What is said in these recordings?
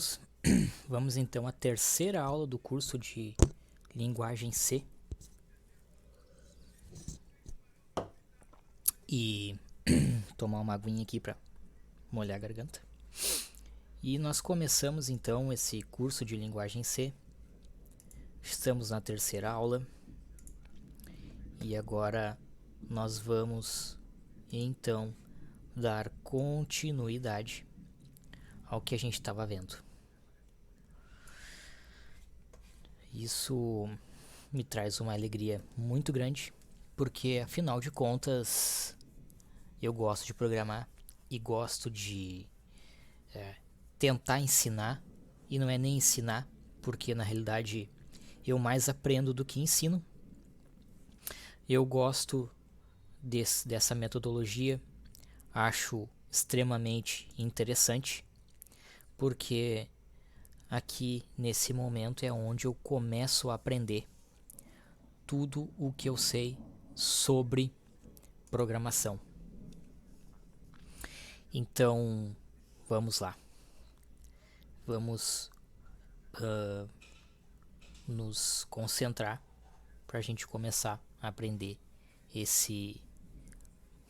amigos, vamos então à terceira aula do curso de linguagem C. E tomar uma aguinha aqui para molhar a garganta. E nós começamos então esse curso de linguagem C. Estamos na terceira aula. E agora nós vamos então dar continuidade ao que a gente estava vendo. Isso me traz uma alegria muito grande, porque afinal de contas eu gosto de programar e gosto de tentar ensinar, e não é nem ensinar, porque na realidade eu mais aprendo do que ensino. Eu gosto dessa metodologia, acho extremamente interessante, porque aqui nesse momento é onde eu começo a aprender tudo o que eu sei sobre programação. Então, vamos lá. Vamos nos concentrar para a gente começar a aprender esse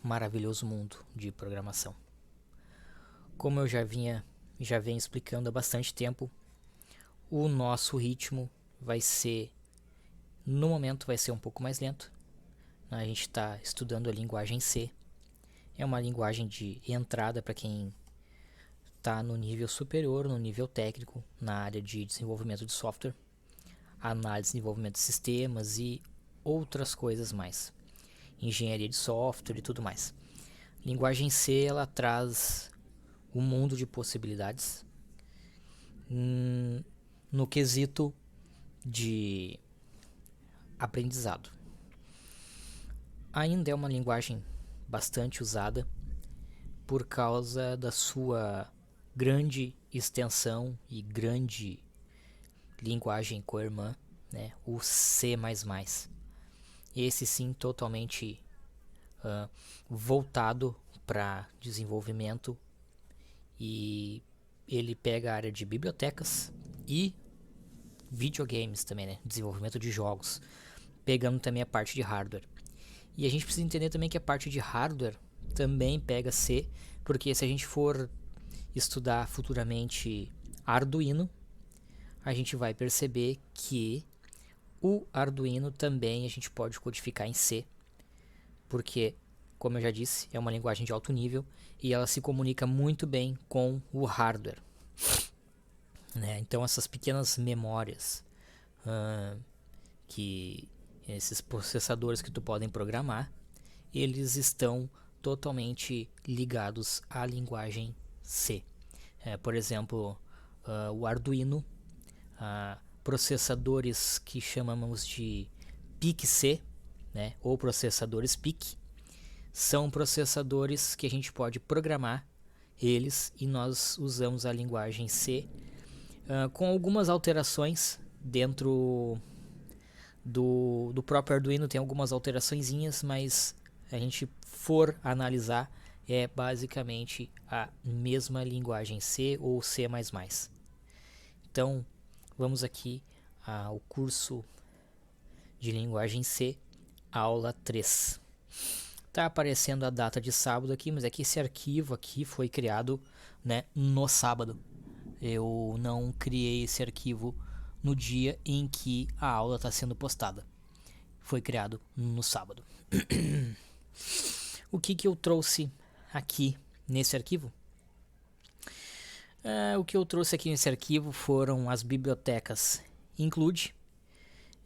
maravilhoso mundo de programação. Como eu já venho explicando há bastante tempo, o nosso ritmo no momento vai ser um pouco mais lento. A gente está estudando a linguagem C. É uma linguagem de entrada para quem está no nível superior, no nível técnico, na área de desenvolvimento de software, análise e desenvolvimento de sistemas e outras coisas mais. Engenharia de software e tudo mais. Linguagem C, ela traz um mundo de possibilidades no quesito de aprendizado. Ainda é uma linguagem bastante usada por causa da sua grande extensão e grande linguagem co-irmã, né? O C++. Esse sim totalmente voltado para desenvolvimento, e ele pega a área de bibliotecas e videogames também, né? Desenvolvimento de jogos, pegando também a parte de hardware. E a gente precisa entender também que a parte de hardware também pega C, porque se a gente for estudar futuramente Arduino, a gente vai perceber que o Arduino também a gente pode codificar em C, porque, como eu já disse, é uma linguagem de alto nível e ela se comunica muito bem com o hardware, né? Então essas pequenas memórias que esses processadores que tu podem programar, eles estão totalmente ligados à linguagem C. Por exemplo, o Arduino, processadores que chamamos de PIC-C, né, ou processadores PIC, são processadores que a gente pode programar eles, e nós usamos a linguagem C com algumas alterações dentro do próprio Arduino. Tem algumas alteraçõezinhas, mas a gente for analisar, é basicamente a mesma linguagem C ou C++. Então, vamos aqui ao curso de linguagem C, aula 3. Tá aparecendo a data de sábado aqui, mas é que esse arquivo aqui foi criado, né, no sábado. Eu não criei esse arquivo no dia em que a aula está sendo postada. Foi criado no sábado. O que eu trouxe aqui nesse arquivo? O que eu trouxe aqui nesse arquivo foram as bibliotecas include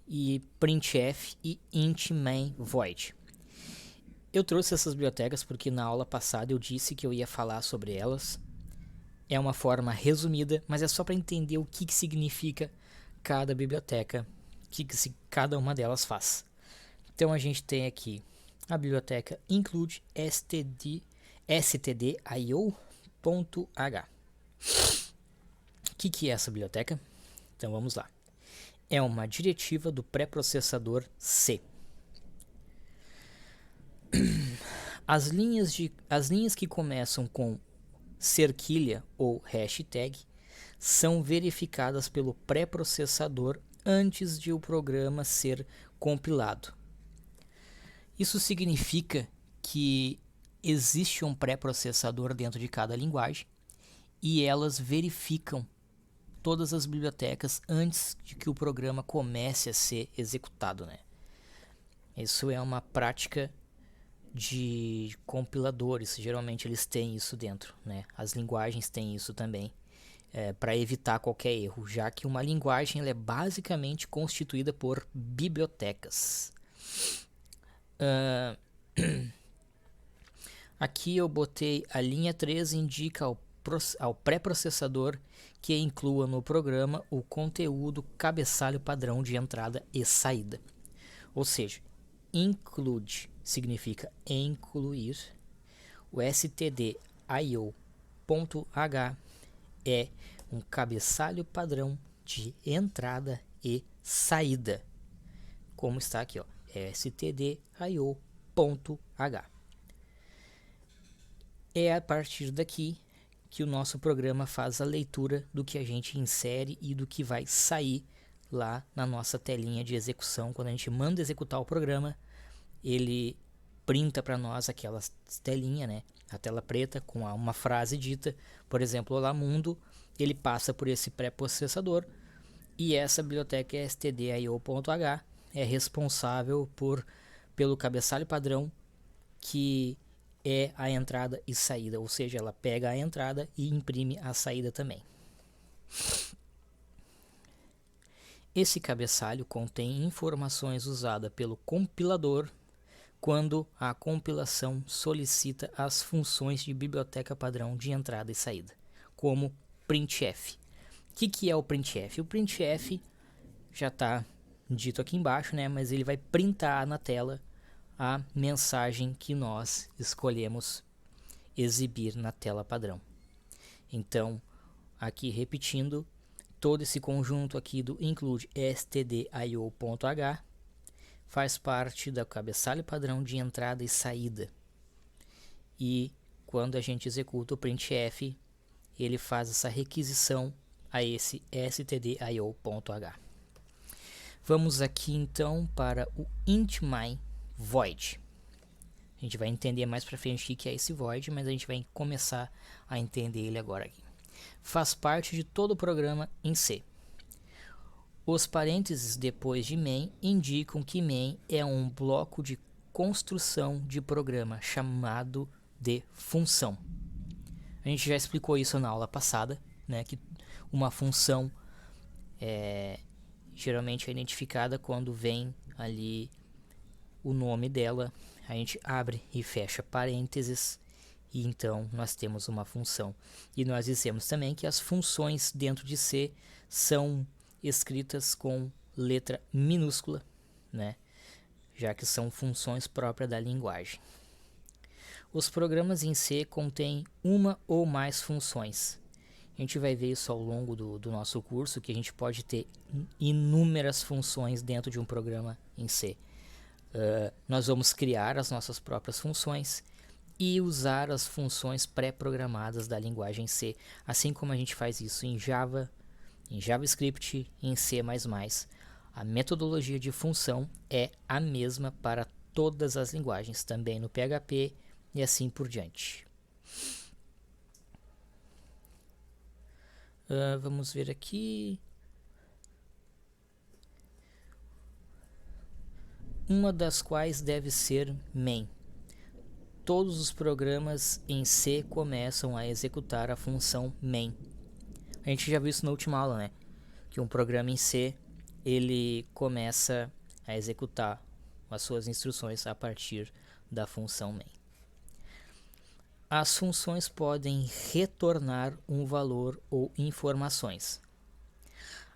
e printf e int main void. Eu trouxe essas bibliotecas porque na aula passada eu disse que eu ia falar sobre elas. É uma forma resumida, mas é só para entender o que significa cada biblioteca, o que cada uma delas faz. Então a gente tem aqui a biblioteca include stdio.h. O que é essa biblioteca? Então vamos lá. É uma diretiva do pré-processador C. As linhas que começam com cerquilha ou hashtag são verificadas pelo pré-processador antes de o programa ser compilado. Isso significa que existe um pré-processador dentro de cada linguagem e elas verificam todas as bibliotecas antes de que o programa comece a ser executado, né? Isso é uma prática de compiladores, geralmente eles têm isso dentro, né? As linguagens têm isso também, para evitar qualquer erro, já que uma linguagem ela é basicamente constituída por bibliotecas. Aqui eu botei a linha 3 indica ao pré-processador que inclua no programa o conteúdo cabeçalho padrão de entrada e saída. Ou seja, include significa incluir. O stdio.h é um cabeçalho padrão de entrada e saída, como está aqui, ó, stdio.h. É a partir daqui que o nosso programa faz a leitura do que a gente insere e do que vai sair lá na nossa telinha de execução. Quando a gente manda executar o programa, ele printa para nós aquela telinha, né? A tela preta com uma frase dita, por exemplo, olá mundo. Ele passa por esse pré-processador e essa biblioteca stdio.h é responsável pelo cabeçalho padrão que é a entrada e saída, ou seja, ela pega a entrada e imprime a saída também. Esse cabeçalho contém informações usadas pelo compilador quando a compilação solicita as funções de biblioteca padrão de entrada e saída, como printf. O que é o printf? O printf já está dito aqui embaixo, né? Mas ele vai printar na tela a mensagem que nós escolhemos exibir na tela padrão. Então, aqui repetindo, todo esse conjunto aqui do include stdio.h faz parte da cabeçalho padrão de entrada e saída. E quando a gente executa o printf, ele faz essa requisição a esse stdio.h. Vamos aqui então para o int_main void. A gente vai entender mais para frente o que é esse void, mas a gente vai começar a entender ele agora aqui. Faz parte de todo o programa em C. Os parênteses depois de main indicam que main é um bloco de construção de programa chamado de função. A gente já explicou isso na aula passada, né, que uma função geralmente é identificada quando vem ali o nome dela, a gente abre e fecha parênteses e então nós temos uma função. E nós dissemos também que as funções dentro de C são escritas com letra minúscula, né? Já que são funções próprias da linguagem. Os programas em C contêm uma ou mais funções. A gente vai ver isso ao longo do nosso curso, que a gente pode ter inúmeras funções dentro de um programa em C. Nós vamos criar as nossas próprias funções e usar as funções pré-programadas da linguagem C, assim como a gente faz isso em Java, em JavaScript e em C++. A metodologia de função é a mesma para todas as linguagens, também no PHP e assim por diante. Vamos ver aqui. Uma das quais deve ser main. Todos os programas em C começam a executar a função main. A gente já viu isso na última aula, né? Que um programa em C, ele começa a executar as suas instruções a partir da função main. As funções podem retornar um valor ou informações.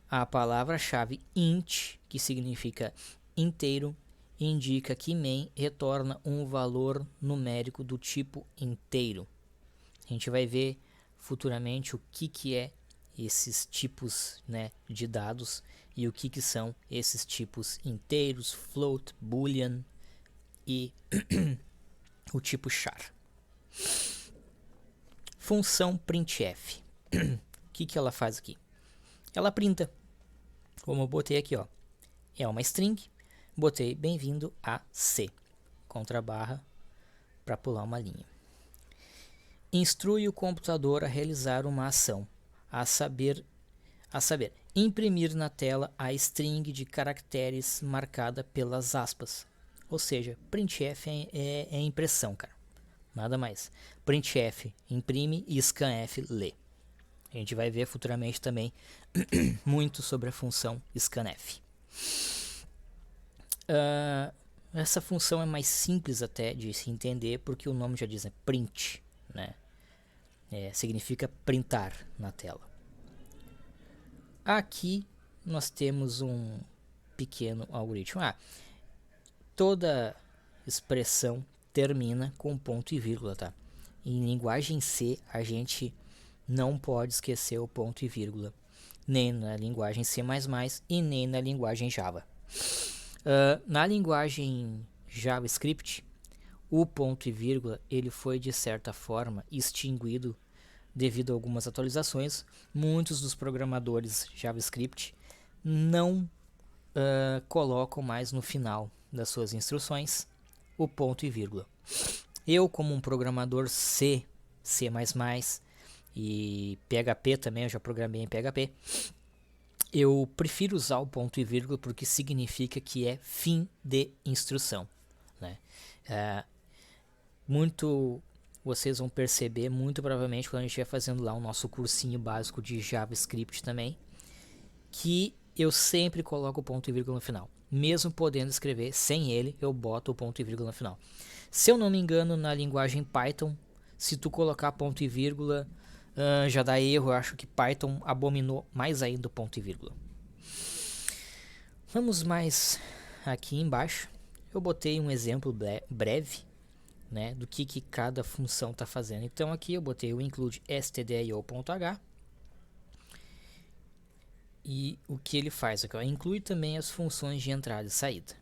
A palavra-chave int, que significa inteiro, indica que main retorna um valor numérico do tipo inteiro. A gente vai ver futuramente o que é esses tipos, né, de dados e o que são esses tipos inteiros, float, boolean e o tipo char. Função printf. O que ela faz aqui? Ela printa, como eu botei aqui, ó. É uma string, botei bem-vindo a C, contra barra para pular uma linha. Instrui o computador a realizar uma ação, a saber, imprimir na tela a string de caracteres marcada pelas aspas. Ou seja, printf é impressão, cara. Nada mais. Printf imprime e scanf lê. A gente vai ver futuramente também muito sobre a função scanf. Essa função é mais simples até de se entender, porque o nome já diz, print, né? Significa printar na tela. Aqui nós temos um pequeno algoritmo. Toda expressão termina com ponto e vírgula, tá? Em linguagem C, a gente não pode esquecer o ponto e vírgula, nem na linguagem C++ e nem na linguagem Java. Na linguagem JavaScript, o ponto e vírgula ele foi de certa forma extinguido devido a algumas atualizações. Muitos dos programadores JavaScript não colocam mais no final das suas instruções o ponto e vírgula. Eu, como um programador C++ e PHP também, eu já programei em PHP, eu prefiro usar o ponto e vírgula porque significa que é fim de instrução, né? Vocês vão perceber muito provavelmente quando a gente estiver fazendo lá o nosso cursinho básico de JavaScript também, que eu sempre coloco o ponto e vírgula no final. Mesmo podendo escrever sem ele, eu boto o ponto e vírgula no final. Se eu não me engano, na linguagem Python, se tu colocar ponto e vírgula, já dá erro. Eu acho que Python abominou mais ainda o ponto e vírgula. Vamos mais aqui embaixo. Eu botei um exemplo breve, né, do que cada função está fazendo. Então aqui eu botei o include stdio.h. E o que ele faz aqui, ó, inclui também as funções de entrada e saída.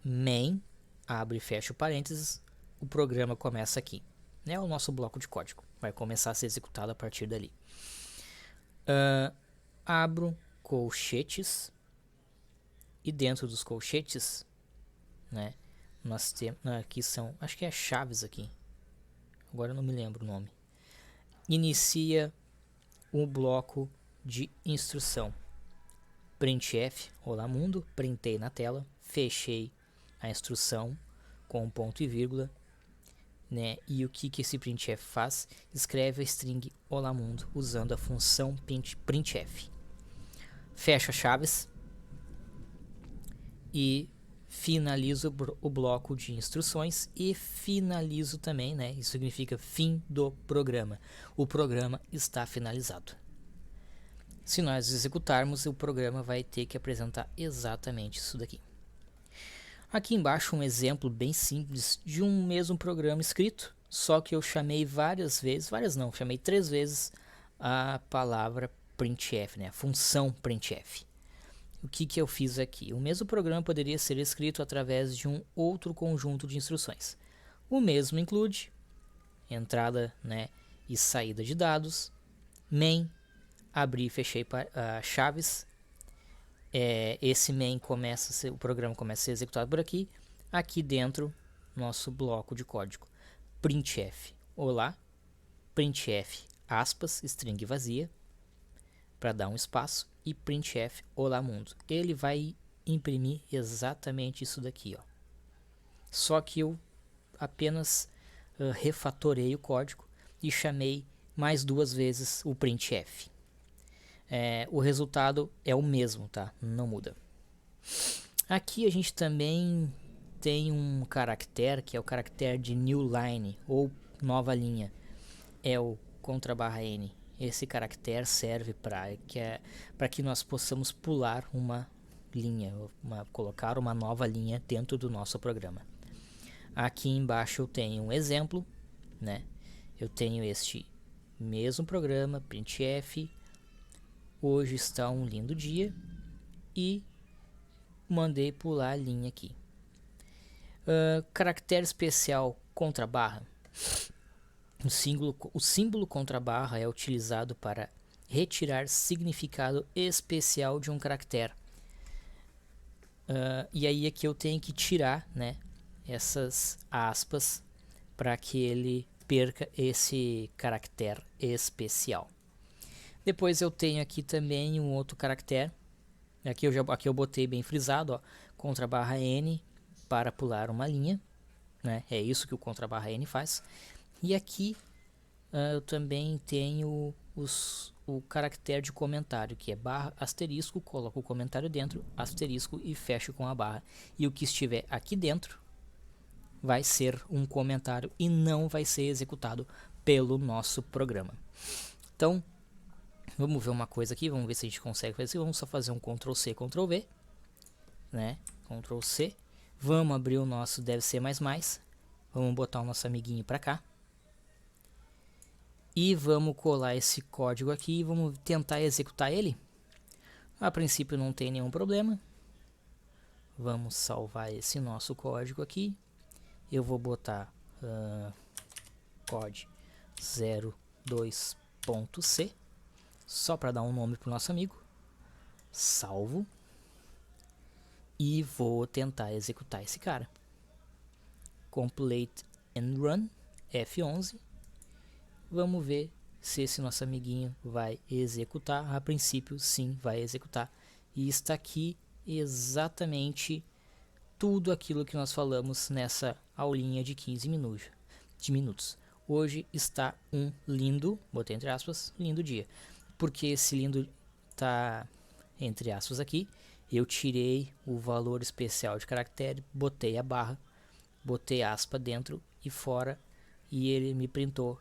Main, abre e fecha o parênteses, o programa começa aqui. É o nosso bloco de código, vai começar a ser executado a partir dali. Abro colchetes e dentro dos colchetes, né, nós temos, aqui são, acho que é chaves aqui, agora eu não me lembro o nome. Inicia um bloco de instrução. Printf, olá mundo, printei na tela, fechei a instrução com um ponto e vírgula, né? E o que esse printf faz? Escreve a string olá mundo usando a função printf. Fecha chaves e finalizo o bloco de instruções e finalizo também, né? Isso significa fim do programa. O programa está finalizado. Se nós executarmos, o programa vai ter que apresentar exatamente isso daqui. Aqui embaixo um exemplo bem simples de um mesmo programa escrito, só que eu chamei chamei 3 vezes a palavra printf, né? A função printf. O que eu fiz aqui? O mesmo programa poderia ser escrito através de um outro conjunto de instruções. O mesmo include entrada, né, e saída de dados, main, abri e fechei chaves. Esse main o programa começa a ser executado por aqui. Aqui dentro, nosso bloco de código. Printf, olá. Printf, aspas, string vazia, para dar um espaço. E printf, olá mundo. Ele vai imprimir exatamente isso daqui, ó. Só que eu apenas refatorei o código e chamei mais 2 vezes o printf. O resultado é o mesmo, tá? Não muda. Aqui a gente também tem um caractere que é o caractere de new line ou nova linha. É o _n. Esse caractere serve para que nós possamos pular uma linha, colocar uma nova linha dentro do nosso programa. Aqui embaixo eu tenho um exemplo, né? Eu tenho este mesmo programa, printf. Hoje está um lindo dia e mandei pular a linha aqui. Caractere especial _barra. O símbolo _barra é utilizado para retirar significado especial de um caractere. E aí aqui eu tenho que tirar, né, essas aspas para que ele perca esse caractere especial. Depois eu tenho aqui também um outro caractere. Aqui eu botei bem frisado, ó, _n para pular uma linha, né? É isso que o _n faz. E aqui eu também tenho o caractere de comentário, que é barra asterisco, coloco o comentário dentro, asterisco e fecho com a barra. E o que estiver aqui dentro vai ser um comentário e não vai ser executado pelo nosso programa. Então, vamos ver uma coisa aqui, vamos ver se a gente consegue fazer. Vamos só fazer um Ctrl+C, Ctrl+V, né? Ctrl+C. Vamos abrir o nosso deve ser mais. Vamos botar o nosso amiguinho para cá. E vamos colar esse código aqui e vamos tentar executar ele. A princípio não tem nenhum problema. Vamos salvar esse nosso código aqui. Eu vou botar code 02.c, só para dar um nome para o nosso amigo. Salvo. E vou tentar executar esse cara. Complete and run, F11. Vamos ver se esse nosso amiguinho vai executar. A princípio, sim, vai executar. E está aqui exatamente tudo aquilo que nós falamos nessa aulinha de 15 minutos. Hoje está um lindo, botei entre aspas, lindo dia. Porque esse lindo tá entre aspas aqui. Eu tirei o valor especial de caractere, botei a barra, botei aspa dentro e fora. E ele me printou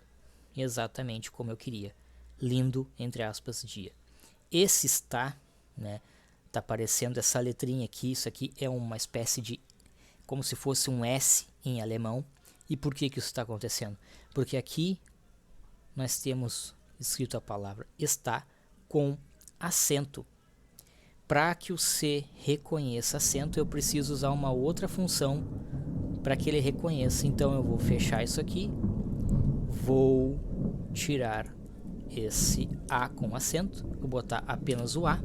exatamente como eu queria. Lindo, entre aspas, dia. Esse está, né, tá aparecendo essa letrinha aqui. Isso aqui é uma espécie de, como se fosse um S em alemão. E por que isso está acontecendo? Porque aqui nós temos escrito a palavra está com acento. Para que o C reconheça acento, eu preciso usar uma outra função para que ele reconheça. Então eu vou fechar isso aqui. Vou tirar esse A com acento, vou botar apenas o A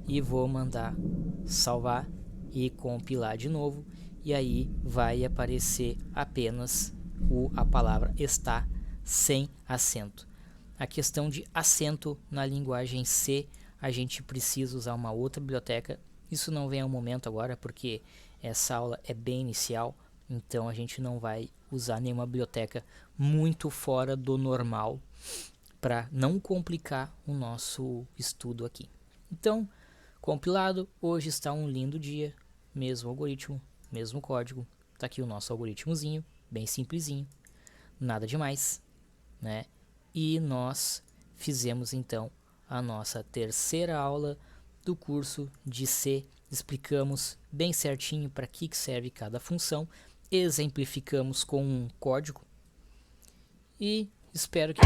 e vou mandar salvar e compilar de novo, e aí vai aparecer apenas a palavra está sem acento. A questão de acento na linguagem C, a gente precisa usar uma outra biblioteca. Isso não vem ao momento agora porque essa aula é bem inicial. Então a gente não vai usar nenhuma biblioteca muito fora do normal para não complicar o nosso estudo aqui. Então, compilado, hoje está um lindo dia, mesmo algoritmo, mesmo código. Está aqui o nosso algoritmozinho, bem simplesinho, nada demais, né? E nós fizemos então a nossa terceira aula do curso de C. Explicamos bem certinho para que serve cada função. Exemplificamos com um código e espero que